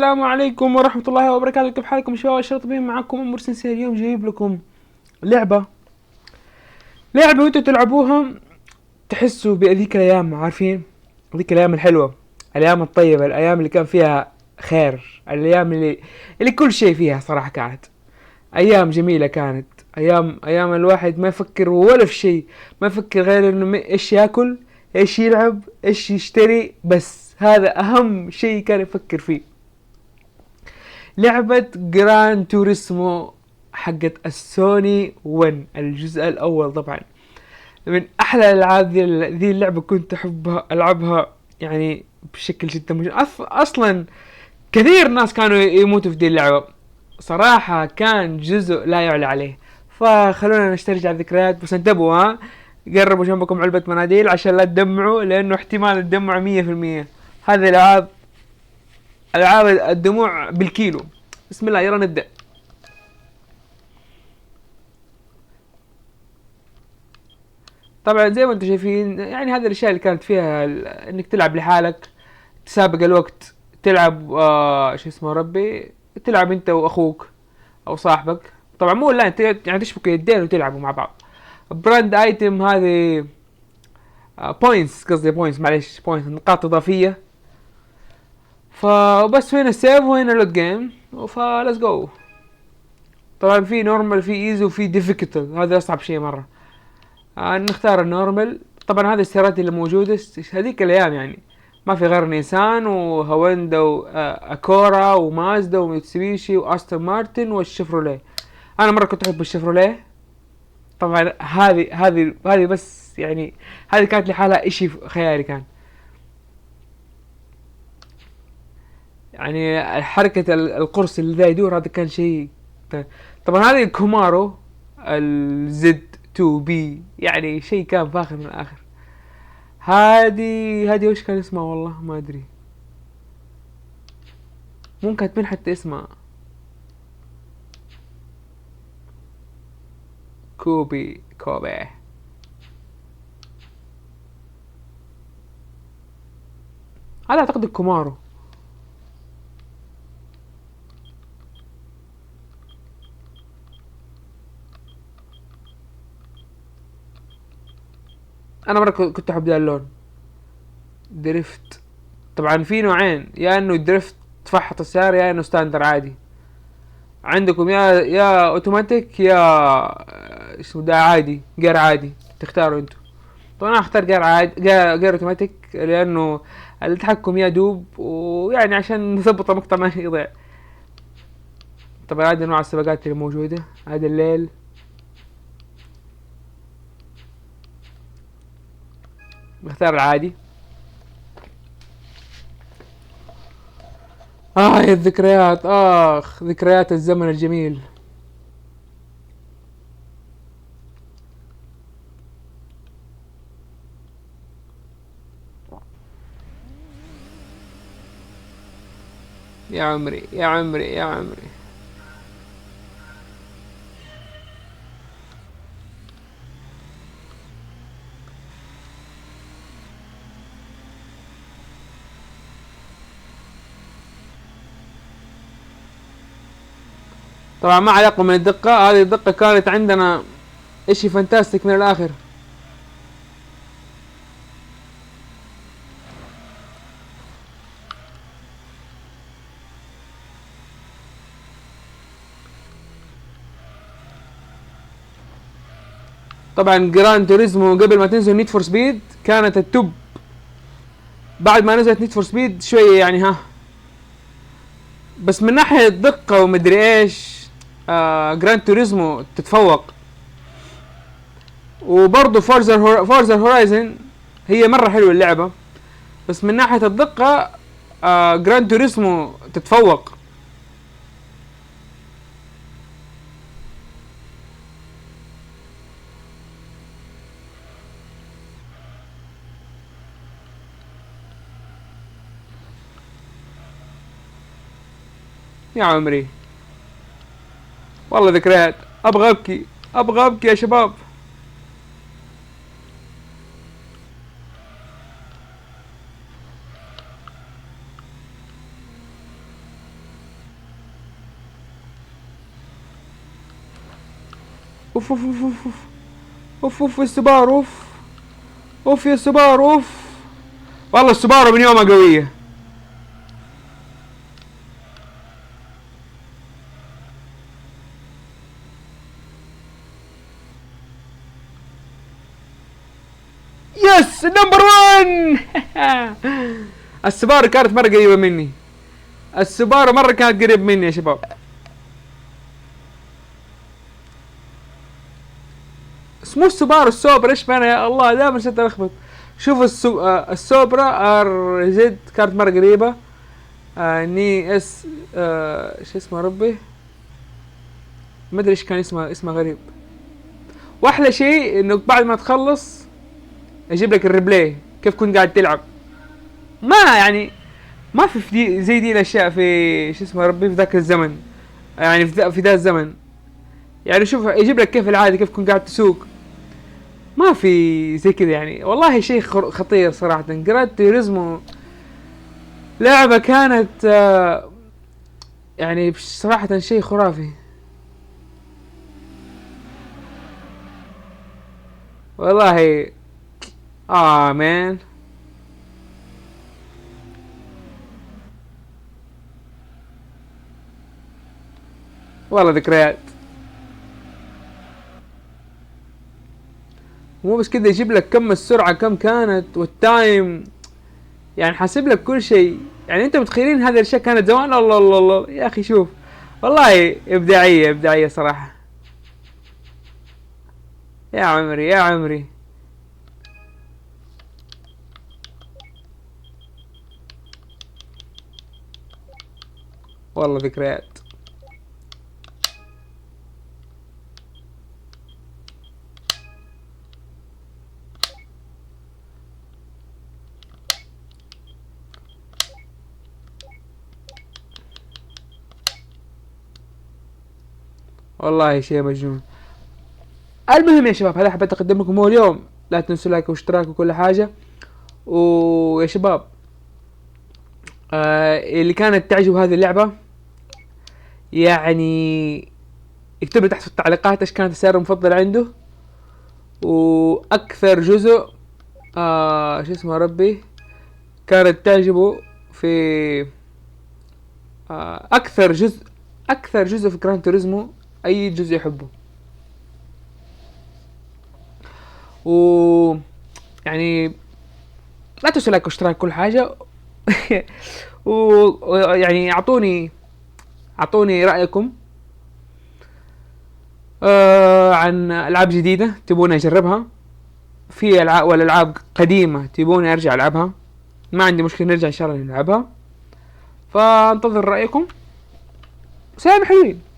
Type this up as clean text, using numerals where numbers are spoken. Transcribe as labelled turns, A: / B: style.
A: السلام عليكم ورحمة الله وبركاته. كيف حالكم شباب؟ الشرط بين معكم أمور سنسير. اليوم جايب لكم لعبة لعبة وانتوا تلعبوها تحسوا بهذيك الأيام، عارفين هذيك الأيام الحلوة، الأيام الطيبة، الأيام اللي كان فيها خير، الأيام اللي كل شيء فيها صراحة كانت أيام جميلة. كانت أيام الواحد ما يفكر ولا في شيء، ما يفكر غير إنه إيش ياكل، إيش يلعب، إيش يشتري، بس هذا أهم شيء كان يفكر فيه. لعبة جران توريسمو حقت السوني 1 الجزء الأول طبعا من أحلى الألعاب. ذي اللعبة كنت أحبها ألعبها يعني بشكل جدا أصلا كثير ناس كانوا يموتوا في دي اللعبة صراحة. كان جزء لا يعلى عليه. فخلونا نسترجع الذكريات، بس انتبهوا ها، قربوا جنبكم علبة مناديل عشان لا تدمعوا، لأنه احتمال تدمعوا 100%. هذه ألعاب الدموع بالكيلو. بسم الله يلا نبدأ. طبعا زي ما انتم شايفين يعني هذه الاشياء اللي كانت فيها انك تلعب لحالك، تسابق الوقت، تلعب شو اسمه ربي، تلعب انت واخوك او صاحبك. طبعا مو لا انت يعني تشبك يدين وتلعبوا مع بعض. براند ايتم هذه بوينتس، قصدي بوينتس، معليش، بوينتس نقاط اضافيه. فبس هنا السيف وهنا لود جيم، فليتس جو. طبعا في نورمال، في ايزي، وفي ديفيكولت، هذا اصعب شيء مره. نختار النورمال. طبعا هذه السيارات اللي موجودة هذيك الايام يعني ما في غير نيسان وهوندا واكورا ومازدا وميتسوبيشي واستون مارتن والشيفروليه. انا مرة كنت احب الشيفروليه. طبعا هذه بس يعني هذه كانت لحالها اشي خيالي كان. يعني حركة القرص اللي ذا يدور هذا كان شيء. طبعا هذه الكومارو الزد 2 بي يعني شيء كان فاخر من الاخر. هذه وش كان اسمها والله ما ادري، مو كاتبين حتى اسمها. كوبي. هذا اعتقد الكومارو. انا مرة كنت احب ذا اللون دريفت. طبعا في نوعين، يا انه دريفت تفحط السيارة، يا انه ستاندر عادي. عندكم يا اوتوماتيك يا اسمه ده عادي، جير عادي، تختاروا انتوا. طبعا انا اختار جير عادي، جير اوتوماتيك، لانه التحكم يا دوب، ويعني عشان نثبط المقطع ما يضيع. طبعا هذه انواع السباقات اللي موجودة. هذا الليل، بختار العادي. يا الذكريات، ذكريات الزمن الجميل. يا عمري يا عمري يا عمري. طبعا ما عليكم من الدقة، هذه الدقة كانت عندنا اشي فانتاستيك من الاخر. طبعا جران توريزمو قبل ما تنزل نيد فور سبيد كانت التوب. بعد ما نزلت نيد فور سبيد شوية يعني ها، بس من ناحية دقة ومدري ايش جران توريزمو تتفوق. وبرضه فورزا هورايزن هي مرة حلوة اللعبة، بس من ناحية الدقة جران توريسمو تتفوق. يا عمري والله ذكريات، ابغى ابكي، ابغى ابكي يا شباب. اوف اوف اوف اوف اوف اوف السبارو اوف اوف يا سبارو اوف. والله السبارو من يومها قوية. يس نمبر 1. السبارو كانت مرة قريبة مني. السبارو مرة كانت قريب مني يا شباب. اسمه السبارو السوبرا ايش معنى يا الله دائما نسيت الخبط. شوف السوبرا ار زد كانت مرة قريبة. ني اس شو اسمه ربي ما ادري ايش كان اسمه غريب. واحلى شيء انه بعد ما تخلص يجيب لك الريبلاي كيف كنت قاعد تلعب. ما يعني ما في زي دي الاشياء في شو اسمه ربي في ذاك الزمن. يعني في ذا الزمن يعني شوف يجيب لك كيف العادي كيف كنت قاعد تسوق. ما في زي كذا يعني. والله شيء خطير صراحة. جراند توريزمو لعبة كانت يعني صراحة شيء خرافي والله. مان والله ذكريات. مو بس كذا يجيب لك كم السرعة كم كانت والتايم. يعني حاسب لك كل شيء. يعني انت متخيلين هذه الاشياء كانت زمان. الله الله الله يا اخي شوف والله ابداعية ابداعية صراحة. يا عمري يا عمري. والله ذكريات. والله شيء مجنون. المهم يا شباب هذا حبيت اقدم لكم هو اليوم. لا تنسوا لايك واشتراك وكل حاجة. ويا شباب اللي كانت تعجب هذه اللعبة يعني اكتب لي تحت في التعليقات ايش كانت السعر المفضل عنده. واكثر جزء شو اسمه ربي كانت تعجبه في اكثر جزء في جراند توريزمو. اي جزء يحبه. و يعني لا تنسوا لايك واشتراك كل حاجة. ويعني اعطوني رأيكم عن العاب جديدة تبوني اجربها. في العاب قديمة تبوني ارجع العبها. ما عندي مشكلة نرجع ان شاء الله نلعبها. فانتظر رأيكم. سلام حلوين.